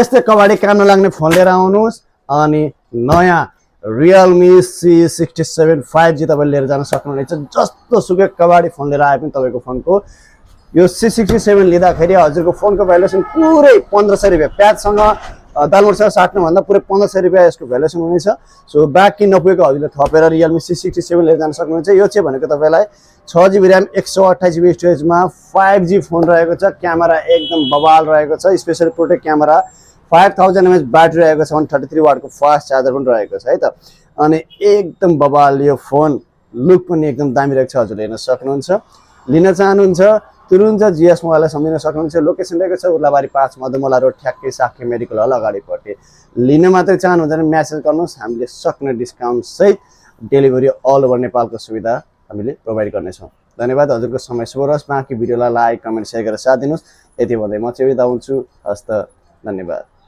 यस्तै कबाडी काम नलाग्ने फोन लिएर आउनुहोस् अनि नयाँ Realme C67 5G तपाईले लिएर जान सक्नुहुनेछ। जस्तो सुकै कबाडी फोन लिएर आए पनि तपाईको फोनको यो C67 लिँदाखेरि हजुरको फोनको भ्यालुएसन पुरै 1500 रुपैयाँ प्याचसँग दालमोडसँग साट्नु भन्दा पुरै 1500 रुपैयाँ यसको भ्यालुएसन हुनेछ। सो बाँकी नपुगेको हजुरले थपेर Realme C67 लिएर जान सक्नुहुन्छ। यो चाहिँ भनेको तपाईलाई 6GB RAM 128GB स्टोरेजमा 5G phone रहेको छ। क्यामेरा एकदम बवाल रहेको छ, specially protect camera, 5000 mAh battery रहेको छ, 133 वाटको फास्ट चार्जर पनि रहेको छ है त। अनि एकदम बवाल यो फोन, लुक पनि एकदम दामी रहेको छ। हजुरले हेर्न सक्नुहुन्छ। लिन चाहनुहुन्छ तुरुन्त जीएस मोबाइललाई सम्झिन सक्नुहुन्छ। लोकेसन रहेको छ उर्लाबारी 5 मधुमला रोड ठ्याक्कै साख्य मेडिकल हल अगाडिपट्टि। लिन मात्रै चाहनुहुन्छ भने मेसेज गर्नुहोस्, हामीले सक्ने डिस्काउन्ट सहित डेलिभरी अल ओभर नेपालको सुविधा हामीले प्रोभाइड गर्नेछौँ। धन्यवाद। हजुरको समय शुभ रहोस्। बाँकी भिडियोलाई लाइक कमेन्ट सेयर गरेर साथ दिनुहोस्। यति भन्दै म चाहिँ बिदा हुन्छु। हस्त, धन्यवाद।